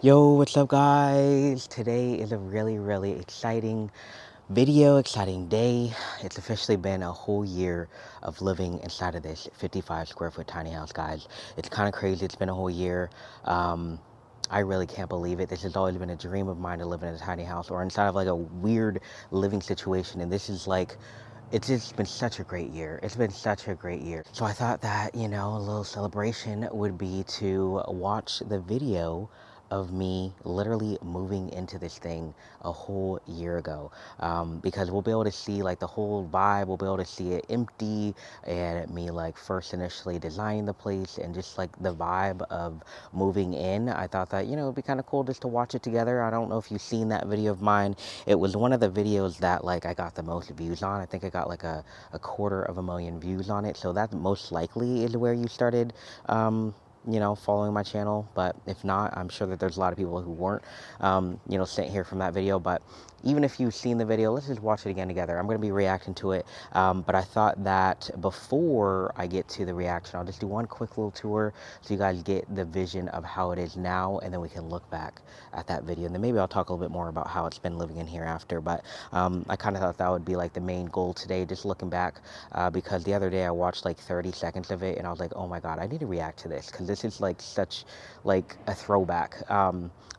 Yo, what's up, guys? Today is a really exciting video, exciting day. It's officially been a whole year of living inside of this 55 square foot tiny house, guys. It's kind of crazy. It's been a whole year. I really can't believe it. This has always been a dream of mine to live in a tiny house or inside of like a weird living situation. And this is like, it's just been such a great year. It's been such a great year. So I thought that, a little celebration would be to watch the video of me literally moving into this thing a whole year ago, because we'll be able to see like the whole vibe. We'll be able to see it empty and me like first initially designing the place and just like the vibe of moving in. I thought that it'd be kind of cool just to watch it together. I don't know if you've seen that video of mine. It was one of the videos that like I got the most views on. I think I got like a quarter of a million views on it, so that most likely is where you started following my channel. But if not, I'm sure that there's a lot of people who weren't, sent here from that video. But even if you've seen the video, let's just watch it again together. I'm going to be reacting to it. But I thought that before I get to the reaction, I'll just do one quick little tour so you guys get the vision of how it is now, and then we can look back at that video. And then maybe I'll talk a little bit more about how it's been living in here after. But I kind of thought that would be like the main goal today, just looking back, because the other day I watched like 30 seconds of it and I was like, oh my God, I need to react to this because this is like such like a throwback.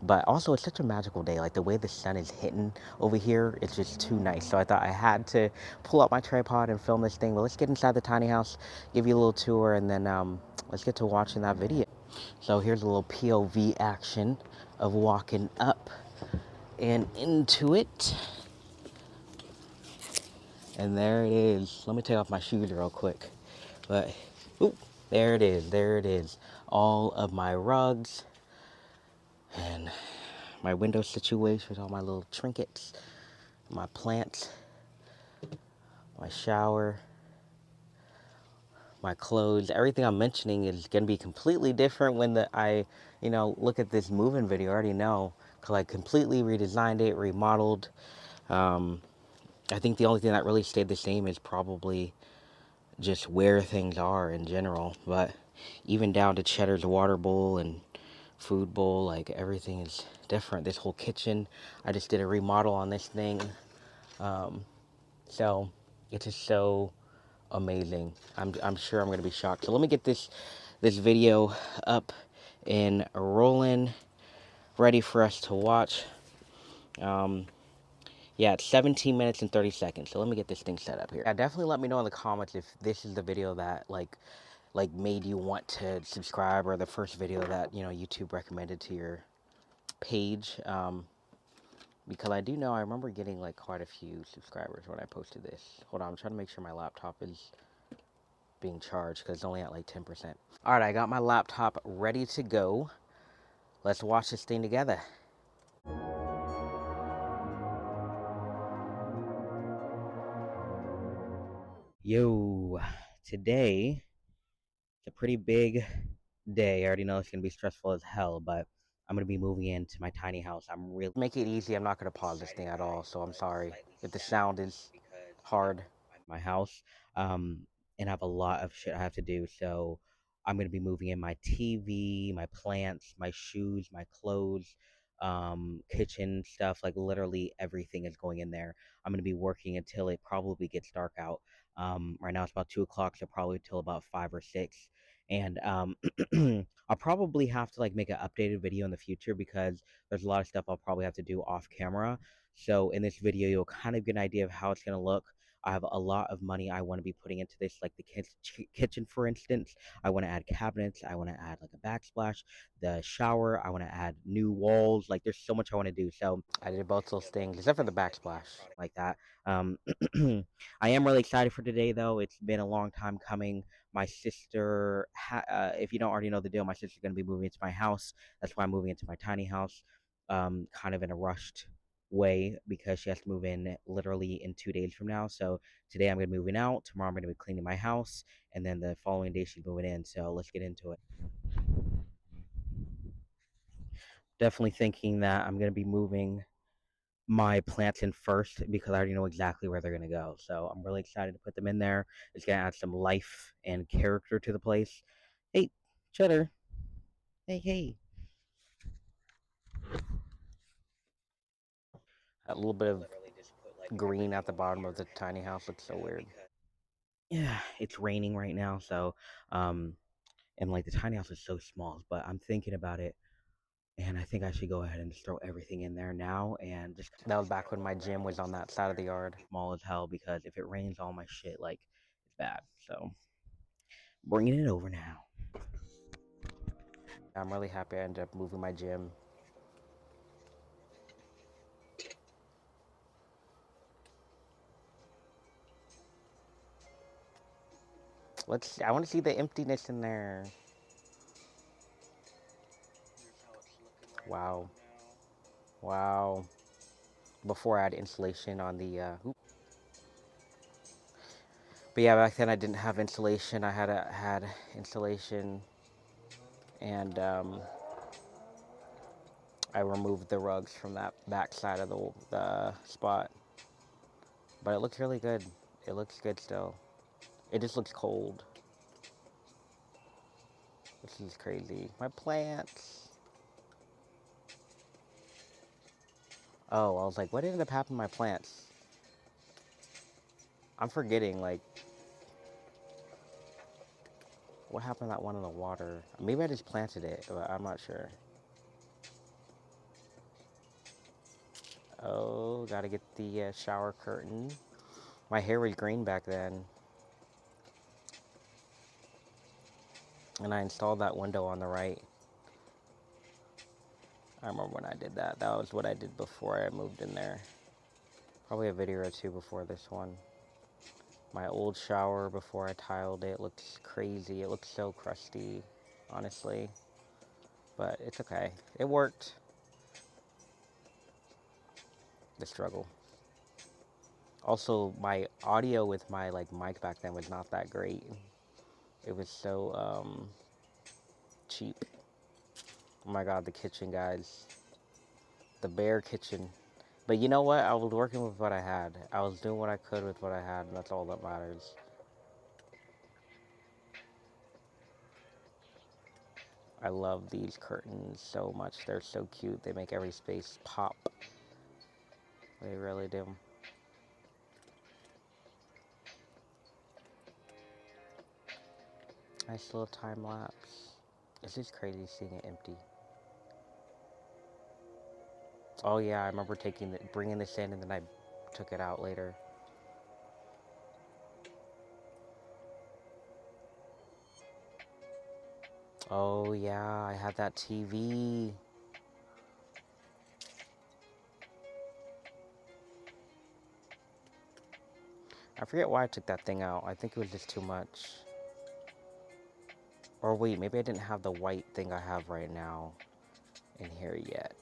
But also it's such a magical day. Like the way the sun is hitting over here, it's just too nice. So I thought I had to pull out my tripod and film this thing. But let's get inside the tiny house, give you a little tour, and then let's get to watching that video. So here's a little POV action of walking up and into it. And there it is. Let me take off my shoes real quick. But, oop, there it is. There it is. All of my rugs and my window situation, all my little trinkets, my plants, my shower, my clothes. Everything I'm mentioning is going to be completely different when I look at this moving video. I already know because I completely redesigned it, remodeled. I think the only thing that really stayed the same is probably just where things are in general. But even down to Cheddar's water bowl and food bowl, like everything is different. This whole kitchen, I just did a remodel on this thing. So it's just so amazing. I'm sure I'm gonna be shocked. So let me get this video up and rolling, ready for us to watch. Yeah, it's 17 minutes and 30 seconds. So let me get this thing set up here. Yeah, definitely let me know in the comments if this is the video that like made you want to subscribe, or the first video that YouTube recommended to your page. Because I do know I remember getting like quite a few subscribers when I posted this. Hold on, I'm trying to make sure my laptop is being charged because it's only at like 10%. All right, I got my laptop ready to go. Let's watch this thing together. Yo, today it's a pretty big day. I already know it's gonna be stressful as hell, but I'm gonna be moving into my tiny house. I'm really make it easy. I'm not gonna pause this thing at all, so I'm sorry if the sound is hard. My house, um, and I have a lot of shit I have to do. So I'm gonna be moving in my TV, my plants, my shoes, my clothes, kitchen stuff. Like literally everything is going in there. I'm gonna be working until it probably gets dark out. Right now it's about 2 o'clock, so probably till about 5 or 6. And I'll probably have to like make an updated video in the future because there's a lot of stuff I'll probably have to do off camera. So in this video, you'll kind of get an idea of how it's gonna look. I have a lot of money I want to be putting into this, like the kitchen, for instance. I want to add cabinets. I want to add like a backsplash, the shower. I want to add new walls. Like there's so much I want to do. So I did both those things, except for the backsplash, like that. Um, I am really excited for today, though. It's been a long time coming. My sister, if you don't already know the deal, my sister's going to be moving into my house. That's why I'm moving into my tiny house, kind of in a rushed way because she has to move in literally in 2 days from now. So today I'm going to be moving out. Tomorrow I'm going to be cleaning my house. And then the following day she's moving in. So let's get into it. Definitely thinking that I'm going to be moving my plants in first because I already know exactly where they're going to go. So I'm really excited to put them in there. It's going to add some life and character to the place. Hey, Cheddar. Hey, hey. That little bit of green at the bottom of the tiny house looks so weird. Yeah, it's raining right now, so and like the tiny house is so small, but I'm thinking about it, and I think I should go ahead and just throw everything in there now and just. That was back when my gym was on that side of the yard, small as hell, because if it rains, all my shit like it's bad. So bringing it over now. I'm really happy I ended up moving my gym. Let's. I want to see the emptiness in there. Wow. Wow. Before I had insulation on the. But yeah, back then I didn't have insulation. I had insulation, and I removed the rugs from that back side of the spot. But it looks really good. It looks good still. It just looks cold. This is crazy. My plants. Oh, I was like, what ended up happening to my plants? I'm forgetting, like, what happened to that one in the water? Maybe I just planted it, but I'm not sure. Oh, gotta get the shower curtain. My hair was green back then. And I installed that window on the right. I remember when I did that. That was what I did before I moved in there. Probably a video or two before this one. My old shower before I tiled it looks crazy. It looks so crusty, honestly. But it's okay. It worked. The struggle. Also, my audio with my like mic back then was not that great. It was so cheap. Oh my god, the kitchen, guys. The bare kitchen. But you know what? I was working with what I had. I was doing what I could with what I had, and that's all that matters. I love these curtains so much. They're so cute. They make every space pop. They really do. Nice little time lapse. It's just crazy seeing it empty. Oh yeah, I remember bringing this in, and then I took it out later. Oh yeah, I had that TV. I forget why I took that thing out. I think it was just too much. Or wait, maybe I didn't have the white thing I have right now in here yet.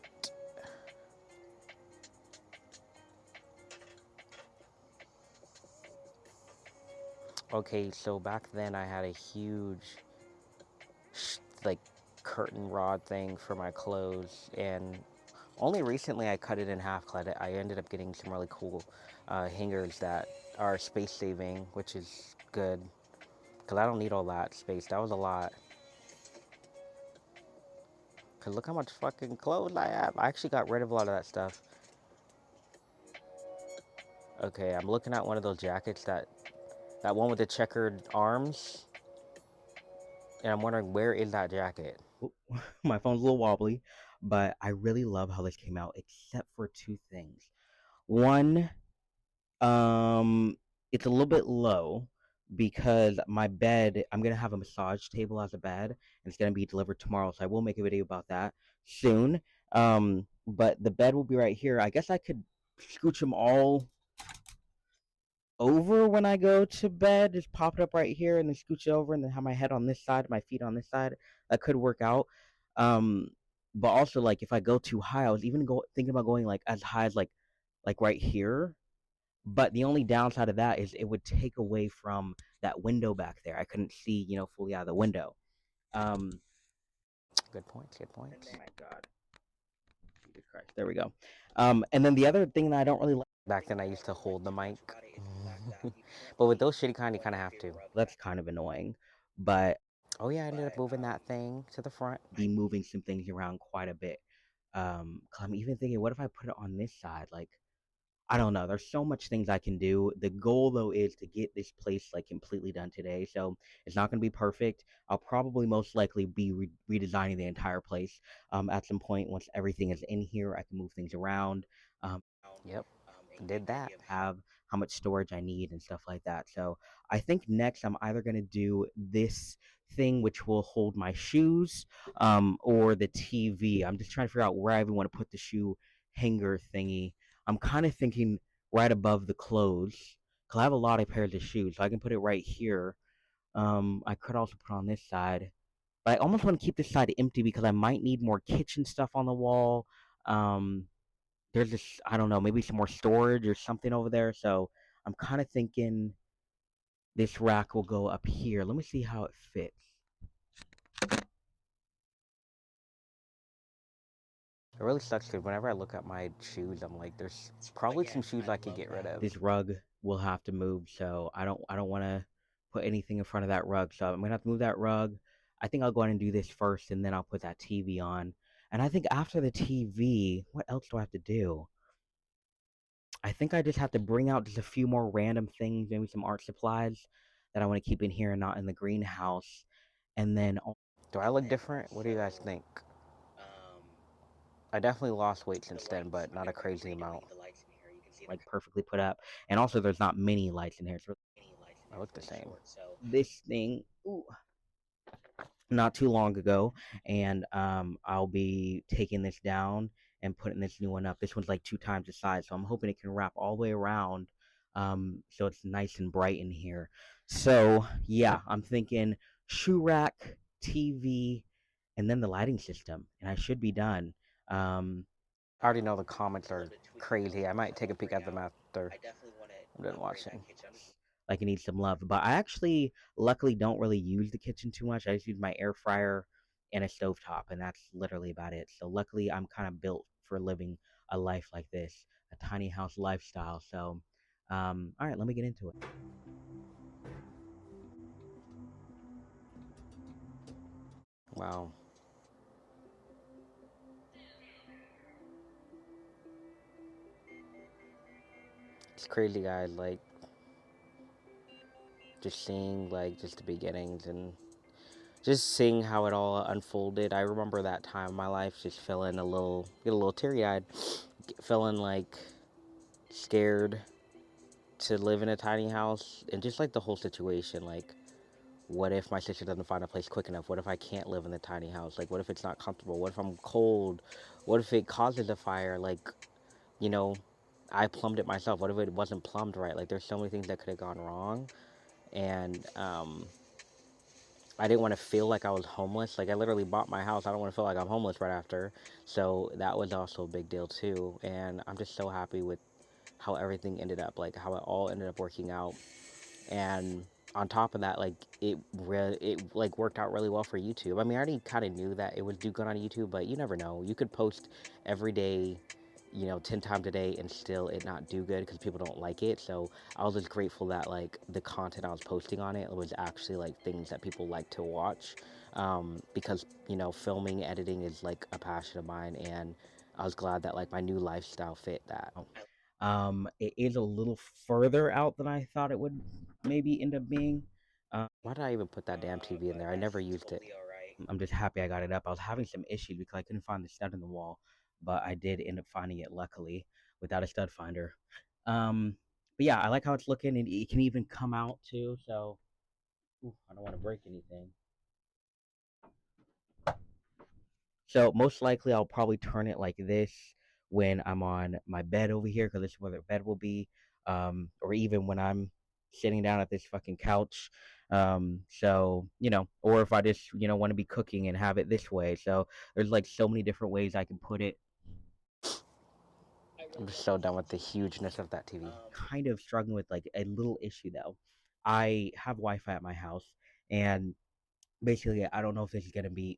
Okay, so back then I had a huge, like, curtain rod thing for my clothes, and only recently I cut it in half. I ended up getting some really cool hangers that are space saving, which is good, because I don't need all that space. That was a lot. Because look how much fucking clothes I have. I actually got rid of a lot of that stuff. Okay, I'm looking at one of those jackets, that one with the checkered arms, and I'm wondering, where is that jacket? Ooh, my phone's a little wobbly, but I really love how this came out, except for two things. One, it's a little bit low because my bed, I'm gonna have a massage table as a bed, and it's gonna be delivered tomorrow, so I will make a video about that soon. But the bed will be right here. I guess I could scooch them all over when I go to bed. Just pop it up right here and then scooch it over, and then have my head on this side, my feet on this side. That could work out. Um, but also, like, if I go too high, I was even thinking about going like as high as like right here. But the only downside of that is it would take away from that window back there. I couldn't see, fully out of the window. Um, good points. Good points. Oh my God. Jesus Christ. There we go. And then the other thing that I don't really like. Back then, I used to hold the mic. But with those shitty kind, you kind of have to. That's kind of annoying. But, oh yeah, I ended up moving that thing to the front. Be moving some things around quite a bit. 'Cause I'm even thinking, what if I put it on this side? Like, I don't know. There's so much things I can do. The goal though is to get this place like completely done today. So it's not going to be perfect. I'll probably most likely be redesigning the entire place at some point once everything is in here. I can move things around. Yep, did that. Have how much storage I need and stuff like that. So I think next I'm either going to do this thing which will hold my shoes or the TV. I'm just trying to figure out where I even want to put the shoe hanger thingy. I'm kind of thinking right above the clothes because I have a lot of pairs of shoes, so I can put it right here. I could also put it on this side, but I almost want to keep this side empty because I might need more kitchen stuff on the wall. Um, there's this, I don't know, maybe some more storage or something over there. So I'm kind of thinking this rack will go up here. Let me see how it fits. It really sucks because whenever I look at my shoes, I'm like, there's probably some shoes I could get rid of. This rug will have to move, so I don't want to put anything in front of that rug. So I'm gonna have to move that rug. I think I'll go ahead and do this first, and then I'll put that TV on. And I think after the TV, what else do I have to do? I think I just have to bring out just a few more random things, maybe some art supplies that I want to keep in here and not in the greenhouse. And then, do I look different? What do you guys think? I definitely lost weight since then, but not a crazy amount. Like perfectly put up, and also there's not many lights in here. It's really, I look the same. This thing, ooh, not too long ago, and I'll be taking this down and putting this new one up. This one's like 2 times the size, so I'm hoping it can wrap all the way around, so it's nice and bright in here. So yeah, I'm thinking shoe rack, TV, and then the lighting system, and I should be done. I already know the comments are crazy. I might take a peek at them after I'm done watching. Like it needs some love. But I actually, luckily, don't really use the kitchen too much. I just use my air fryer and a stovetop, and that's literally about it. So luckily, I'm kind of built for living a life like this, a tiny house lifestyle. So, all right, let me get into it. Wow, it's crazy, guys. Like just seeing like just the beginnings and just seeing how it all unfolded. I remember that time in my life just feeling get a little teary eyed, feeling like scared to live in a tiny house and just like the whole situation. Like, what if my sister doesn't find a place quick enough? What if I can't live in the tiny house? Like, what if it's not comfortable? What if I'm cold? What if it causes a fire? Like, you know, I plumbed it myself. What if it wasn't plumbed right? Like, there's so many things that could have gone wrong. And, I didn't want to feel like I was homeless. Like I literally bought my house. I don't want to feel like I'm homeless right after. So that was also a big deal too. And I'm just so happy with how everything ended up, like how it all ended up working out. And on top of that, like it like worked out really well for YouTube. I mean, I already kind of knew that it would do good on YouTube, but you never know. You could post every day, 10 times a day and still it not do good because people don't like it. So I was just grateful that like the content I was posting on it was actually like things that people like to watch. Because, filming, editing is like a passion of mine, and I was glad that like my new lifestyle fit that. It is a little further out than I thought it would maybe end up being. Why did I even put that damn TV in there? I never used it. I'm just happy I got it up. I was having some issues because I couldn't find the stud in the wall, but I did end up finding it luckily without a stud finder. But yeah, I like how it's looking, and it can even come out too. So, ooh, I don't want to break anything. So most likely I'll probably turn it like this when I'm on my bed over here because this is where the bed will be, or even when I'm sitting down at this fucking couch. So or if I just want to be cooking and have it this way. So there's like so many different ways I can put it. I'm just so done with the hugeness of that TV. Kind of struggling with like a little issue though. I have Wi-Fi at my house, and basically I don't know if this is gonna be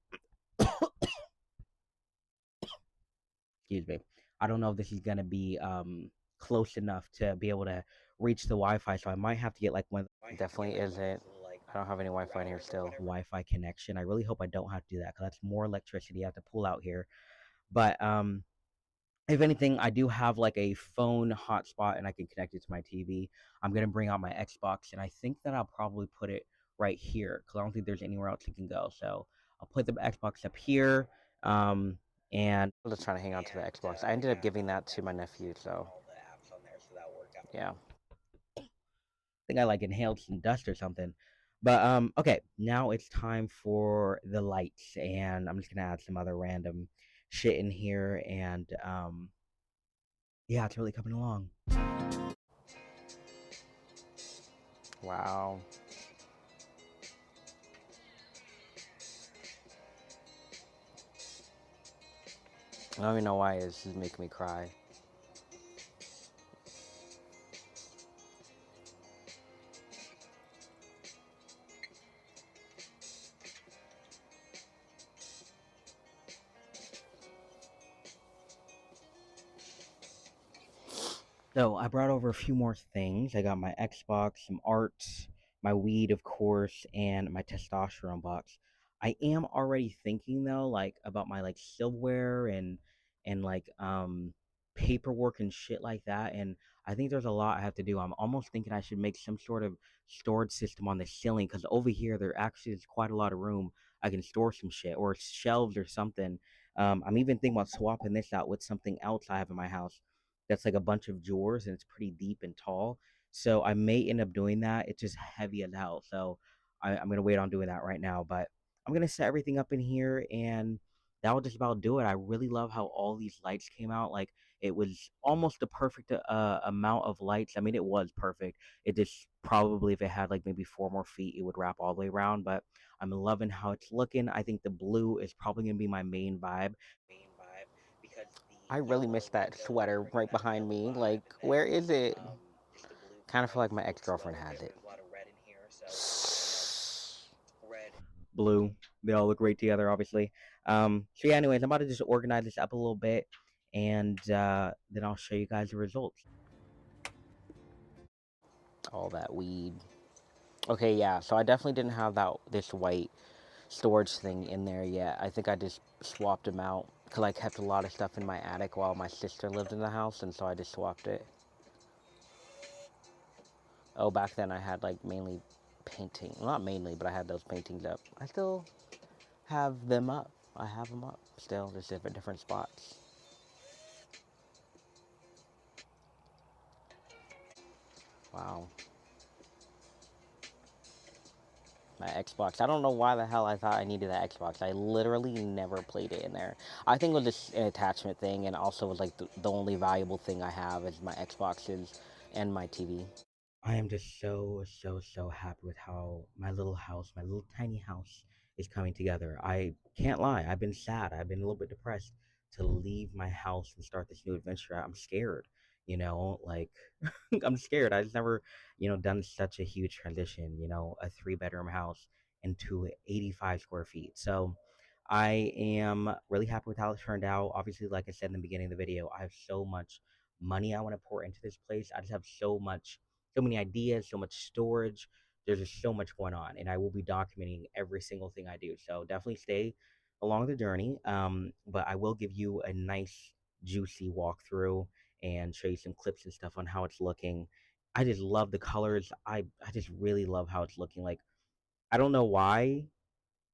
excuse me. I don't know if this is gonna be close enough to be able to reach the Wi-Fi, so I might have to get like one. Definitely isn't. I don't have any Wi-Fi in here still. Wi-Fi connection. I really hope I don't have to do that because that's more electricity I have to pull out here. But If anything, I do have like a phone hotspot and I can connect it to my TV. I'm gonna bring out my Xbox, and I think that I'll probably put it right here because I don't think there's anywhere else it can go. So I'll put the Xbox up here, and I'm just trying to hang on to the Xbox. I ended up giving that to my nephew, so yeah. I think I like inhaled some dust or something. But okay, now it's time for the lights, and I'm just gonna add some other random shit in here, and yeah, it's really coming along. Wow. I don't even know why this is making me cry. So I brought over a few more things. I got my Xbox, some art, my weed, of course, and my testosterone box. I am already thinking though, like about my like silverware and like paperwork and shit like that. And I think there's a lot I have to do. I'm almost thinking I should make some sort of storage system on the ceiling because over here there actually is quite a lot of room I can store some shit or shelves or something. I'm even thinking about swapping this out with something else I have in my house that's like a bunch of drawers and it's pretty deep and tall. So I may end up doing that. It's just heavy as hell. So I'm gonna wait on doing that right now. But I'm gonna set everything up in here and that will just about do it. I really love how all these lights came out. Like it was almost the perfect amount of lights. I mean, it was perfect. It just probably if it had like maybe 4 more feet, it would wrap all the way around. But I'm loving how it's looking. I think the blue is probably gonna be my main vibe. Because I really miss that sweater right behind me. Like, where is it? Kind of feel like my ex girlfriend has it. Blue. They all look great together, obviously. So yeah. Anyways, I'm about to just organize this up a little bit, and then I'll show you guys the results. All that weed. Okay, yeah. So I definitely didn't have this white storage thing in there yet. I think I just swapped them out because I kept a lot of stuff in my attic while my sister lived in the house, and so I just swapped it. Oh, back then I had like mainly painting. Well, not mainly, but I had those paintings up. I still have them up. I have them up still, just different spots. Wow. My Xbox. I don't know why the hell I thought I needed that Xbox. I literally never played it in there. I think it was just an attachment thing, and also was like the only valuable thing I have is my Xboxes and my TV. I am just so happy with how my little house, my little tiny house, is coming together. I can't lie. I've been sad. I've been a little bit depressed to leave my house and start this new adventure. I'm scared, like I'm scared. I just never, done such a huge transition, a 3 bedroom house into 85 square feet. So I am really happy with how it turned out. Obviously, like I said in the beginning of the video, I have so much money I want to pour into this place. I just have so many ideas, so much storage. There's just so much going on, and I will be documenting every single thing I do. So definitely stay along the journey. But I will give you a nice, juicy walkthrough and show you some clips and stuff on how it's looking. I just love the colors. I just really love how it's looking. Like I don't know why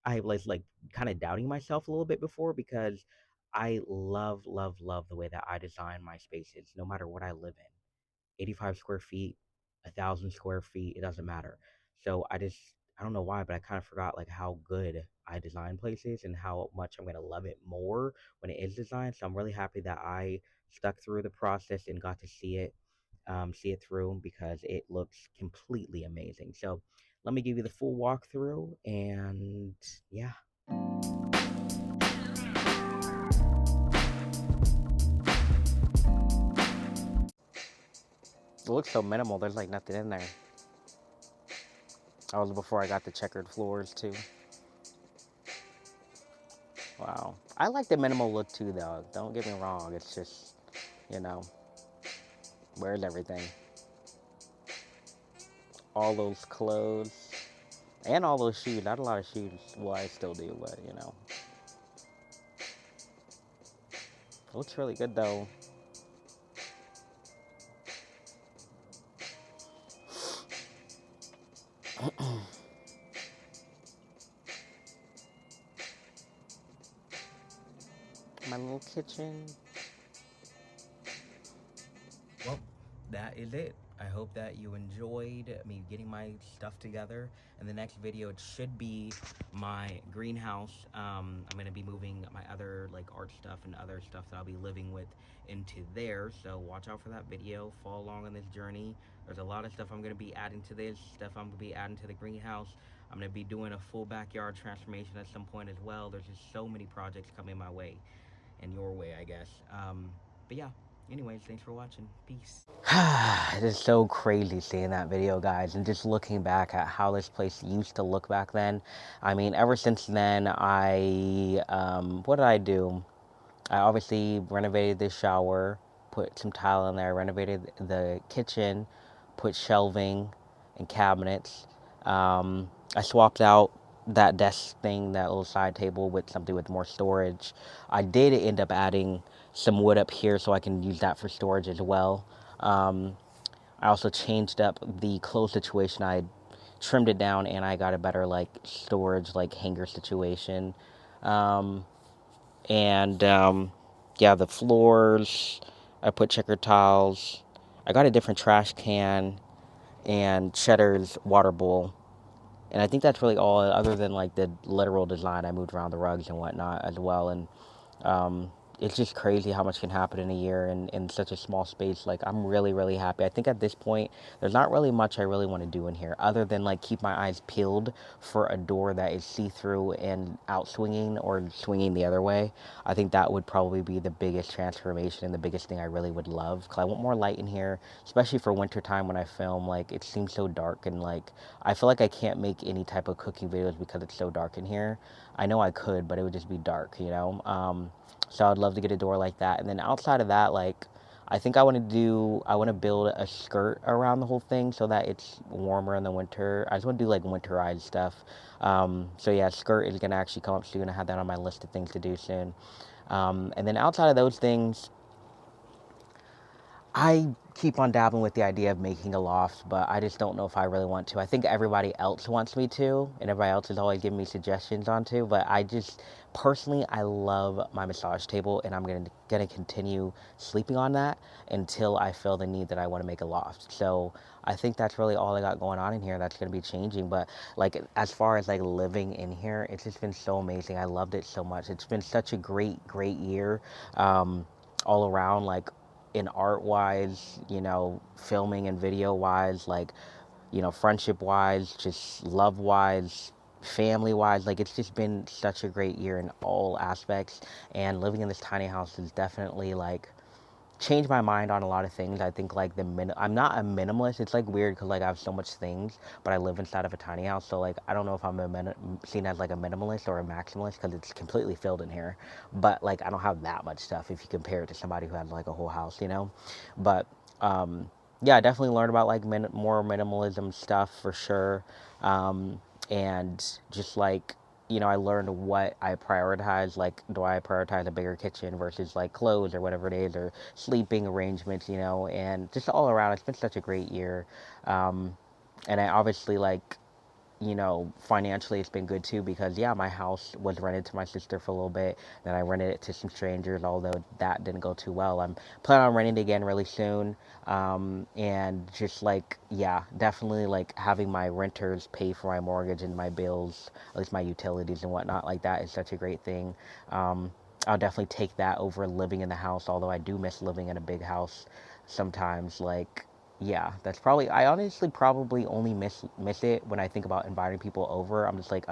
I was like kind of doubting myself a little bit before because I love the way that I design my spaces, no matter what I live in. 85 square feet, 1,000 square feet, it doesn't matter. So I don't know why, but I kind of forgot like how good I design places and how much I'm gonna love it more when it is designed. So I'm really happy that I stuck through the process and got to see it through because it looks completely amazing. So let me give you the full walkthrough and yeah. It looks so minimal, there's like nothing in there. I was before I got the checkered floors too. Wow. I like the minimal look too, though. Don't get me wrong. It's just, you know, where's everything? All those clothes and all those shoes. Not a lot of shoes. Well, I still do, but it looks really good though. kitchen. Well, that is it. I hope that you enjoyed me getting my stuff together. In the next video, it should be my greenhouse. I'm going to be moving my other like art stuff and other stuff that I'll be living with into there. So watch out for that video. Follow along on this journey. There's a lot of stuff I'm going to be adding to this, stuff I'm going to be adding to the greenhouse. I'm going to be doing a full backyard transformation at some point as well. There's just so many projects coming my way and your way, I guess. But yeah, anyways, thanks for watching. Peace. It is so crazy seeing that video, guys, and just looking back at how this place used to look back then. I mean, ever since then, what did I do? I obviously renovated the shower, put some tile in there, renovated the kitchen, put shelving and cabinets. I swapped out that desk thing, that little side table, with something with more storage. I did end up adding some wood up here so I can use that for storage as well. I also changed up the clothes situation. I trimmed it down and I got a better like storage, like hanger situation. And yeah, the floors, I put checker tiles. I got a different trash can and Cheddar's water bowl. And I think that's really all, other than like the literal design. I moved around the rugs and whatnot as well. And it's just crazy how much can happen in a year in such a small space. Like, I'm really, really happy. I think at this point, there's not really much I really want to do in here other than like keep my eyes peeled for a door that is see-through and out swinging or swinging the other way. I think that would probably be the biggest transformation and the biggest thing I really would love, because I want more light in here, especially for winter time when I film. Like, it seems so dark, and like I feel like I can't make any type of cooking videos because it's so dark in here. I know I could, but it would just be dark, you know. So I'd love to get a door like that. And then outside of that, like, I think I want to build a skirt around the whole thing so that it's warmer in the winter. I just want to do like winterized stuff. So yeah, skirt is going to actually come up soon. I have that on my list of things to do soon. And then outside of those things, I keep on dabbling with the idea of making a loft, but I just don't know if I really want to. I think everybody else wants me to, and everybody else is always giving me suggestions on to, but I just, personally, I love my massage table, and I'm gonna continue sleeping on that until I feel the need that I want to make a loft. So I think that's really all I got going on in here that's gonna be changing. But like, as far as like living in here, it's just been so amazing. I loved it so much. It's been such a great year, all around, like, in art wise, you know, filming and video wise, like, you know, friendship wise, just love wise, family wise. Like, it's just been such a great year in all aspects. And living in this tiny house is definitely like changed my mind on a lot of things. I think like I'm not a minimalist. It's like weird because like I have so much things, but I live inside of a tiny house. So like I don't know if I'm seen as like a minimalist or a maximalist because it's completely filled in here. But like I don't have that much stuff if you compare it to somebody who has like a whole house, you know. But yeah, I definitely learned about like more minimalism stuff for sure. And just like, you know, I learned what I prioritize. Like, do I prioritize a bigger kitchen versus like clothes or whatever it is, or sleeping arrangements, you know, and just all around, it's been such a great year. And I obviously, like, you know, financially it's been good too, because yeah, my house was rented to my sister for a little bit, then I rented it to some strangers, although that didn't go too well. I'm planning on renting it again really soon. And just like, yeah, definitely like having my renters pay for my mortgage and my bills, at least my utilities and whatnot, like that is such a great thing. I'll definitely take that over living in the house, although I do miss living in a big house sometimes. Like, yeah, that's probably, I honestly probably only miss it when I think about inviting people over. I'm just like,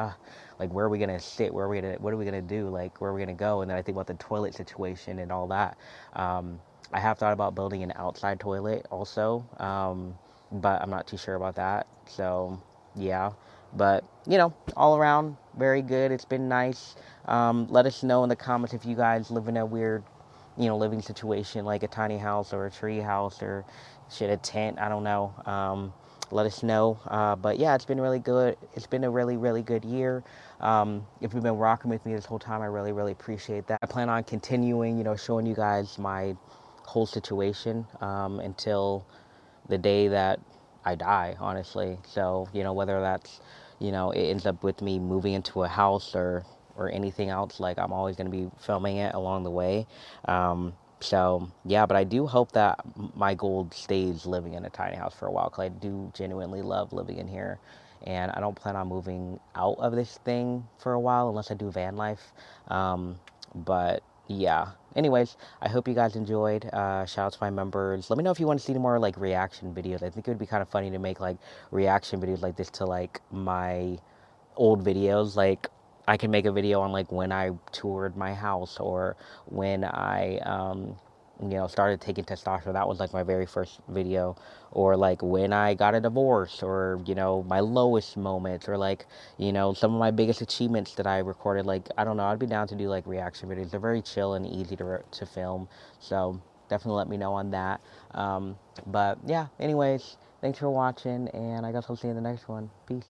like, where are we gonna sit? What are we gonna do? Like, where are we gonna go? And then I think about the toilet situation and all that. I have thought about building an outside toilet also, but I'm not too sure about that. So yeah, but you know, all around very good. It's been nice. Let us know in the comments if you guys live in a weird, you know, living situation, like a tiny house or a tree house or shit, a tent. I don't know. Let us know. But yeah, it's been really good. It's been a really good year. If you've been rocking with me this whole time, I really appreciate that. I plan on continuing, you know, showing you guys my whole situation until the day that I die, honestly. So, you know, whether that's, you know, it ends up with me moving into a house, or or anything else, like I'm always going to be filming it along the way. So yeah, but I do hope that my goal stays living in a tiny house for a while, because I do genuinely love living in here, and I don't plan on moving out of this thing for a while unless I do van life. But yeah, anyways, I hope you guys enjoyed. Shout out to my members. Let me know if you want to see more like reaction videos. I think it would be kind of funny to make like reaction videos like this to like my old videos. Like I can make a video on like when I toured my house, or when I started taking testosterone. That was like my very first video. Or like when I got a divorce, or my lowest moments, or like some of my biggest achievements that I recorded. Like I don't know, I'd be down to do like reaction videos. They're very chill and easy to film, so definitely let me know on that. But yeah, anyways, thanks for watching, and I guess I'll see you in the next one. Peace.